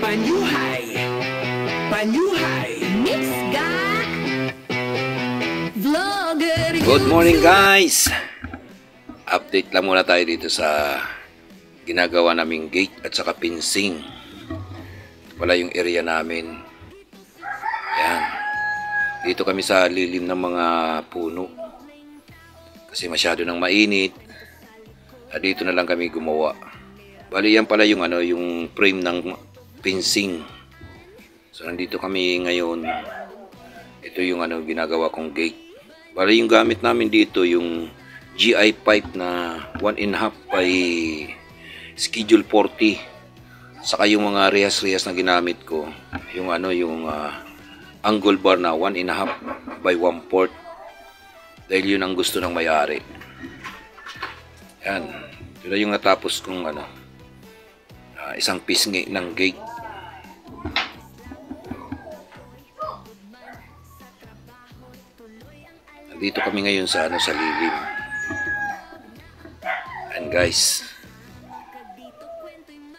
Panyuhay, Panyuhay, Mix ga Vlogger. Good morning guys! Update lang muna tayo dito sa ginagawa naming gate at saka fencing. Wala yung area namin. Yan. Dito kami sa lilim ng mga puno. Kasi masyado nang mainit. At dito na lang kami gumawa. Bali yan pala yung yung frame ng fencing. So nandito kami ngayon. Ito yung ginagawa kong gate. Bali yung gamit namin dito yung GI pipe na 1.5 by schedule 40. Saka yung mga rehas-rehas na ginamit ko, yung angle bar na 1.5 by 1/4. Dahil yun ang gusto ng may-ari. Yan. Yun na yung natapos kong isang pisngi ng gate. Nandito kami ngayon sa sa lilim. And guys,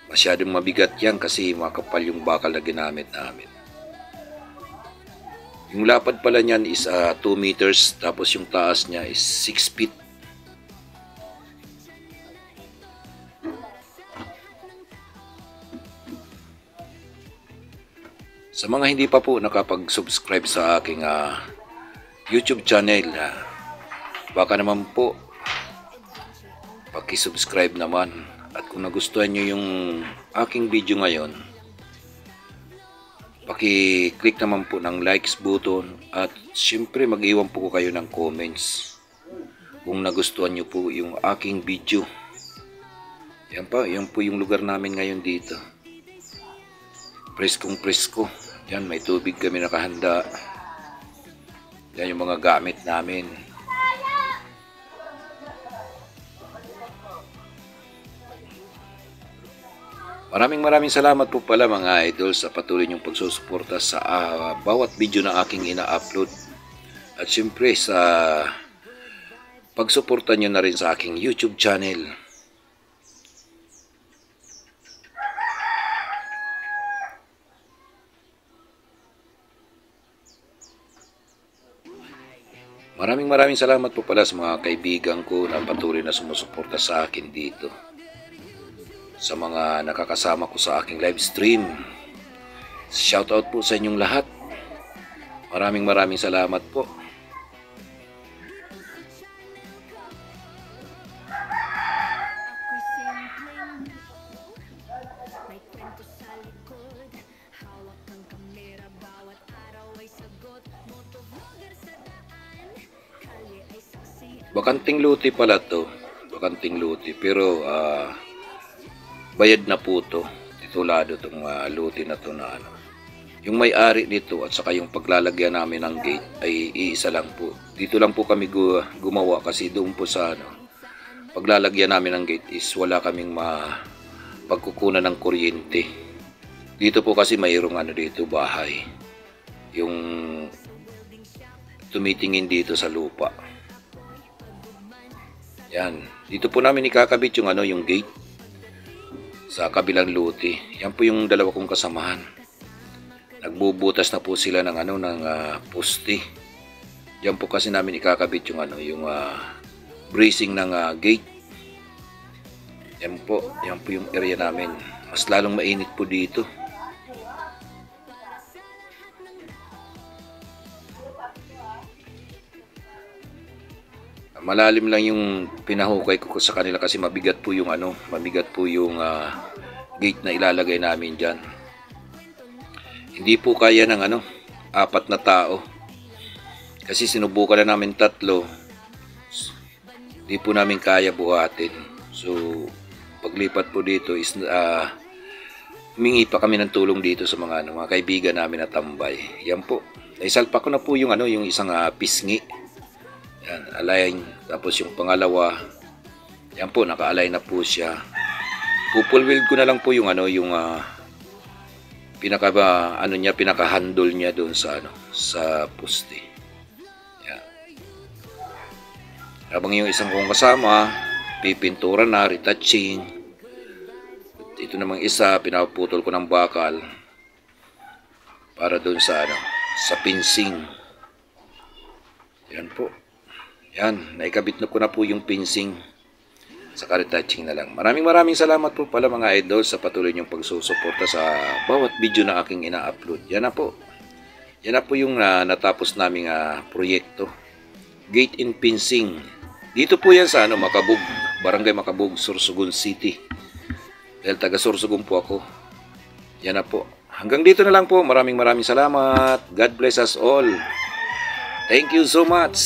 masyadong mabigat yan kasi makapal yung bakal na ginamit namin. Yung lapad pala niyan is 2 meters, tapos yung taas niya is 6 feet. Sa mga hindi pa po nakapag-subscribe sa aking YouTube channel, baka naman po paki-subscribe naman. At kung nagustuhan nyo yung aking video ngayon, paki-click naman po ng likes button. At syempre mag-iwan po ko kayo ng comments kung nagustuhan nyo po yung aking video. Yan po yung lugar namin ngayon dito. Preskong presko. Yan, may tubig kami nakahanda. Yan yung mga gamit namin. Maraming salamat po pala mga idol sa patuloy niyong pagsusuporta sa bawat video na aking ina-upload. At syempre sa pagsuporta niyo na rin sa aking YouTube channel. Maraming salamat po pala sa mga kaibigan ko na patuloy na sumusuporta sa akin dito. Sa mga nakakasama ko sa aking live stream. Shoutout po sa inyong lahat. Maraming salamat po. Bakanting luti pala to. Bakanting luti. Pero bayad na po to. Titulado itong luti na to na Yung may-ari nito at saka yung paglalagyan namin ng gate ay iisa lang po. Dito lang po kami gumawa kasi doon po sa paglalagyan namin ng gate is wala kaming pagkukunan ng kuryente. Dito po kasi mayroong dito bahay. Yung tumitingin dito sa lupa. Yan. Dito po namin ikakabit yung gate sa kabilang luti. Yan po yung dalawa kong kasamahan. Nagbubutas na po sila ng poste. Yan po kasi namin ikakabit yung bracing ng gate. Yan po yung area namin. Mas lalong mainit po dito. Malalim lang yung pinahukay ko sa kanila kasi mabigat po yung gate na ilalagay namin diyan. Hindi po kaya ng 4 na tao. Kasi sinubukan na namin 3. Hindi po namin kaya buhatin. So paglipat po dito is humingi pa kami ng tulong dito sa mga kaibigan namin na tambay. Yan po. Naisalpa ko na po yung yung isang pisngi. Yan, align. Tapos yung pangalawa, yan po, naka-align na po siya. Pupulweld ko na lang po yung pinaka-handle niya doon sa poste. Yan. Habang yung isang kong kasama, pipintura na, retouching. Ito namang isa, pinaputol ko ng bakal. para doon sa sa pinsing. Yan po. Yan, naikabit na ko na po yung pinsing. Saka retouching na lang. Maraming salamat po pala mga idol sa patuloy niyong pagsusuporta sa bawat video na aking ina-upload. Yan na po. Yan na po yung natapos naming proyekto. Gate in Pinsing. Dito po yan sa Macabug, Barangay Macabug, Sorsogon City. Dahil taga Sorsogon po ako. Yan na po. Hanggang dito na lang po. Maraming salamat. God bless us all. Thank you so much.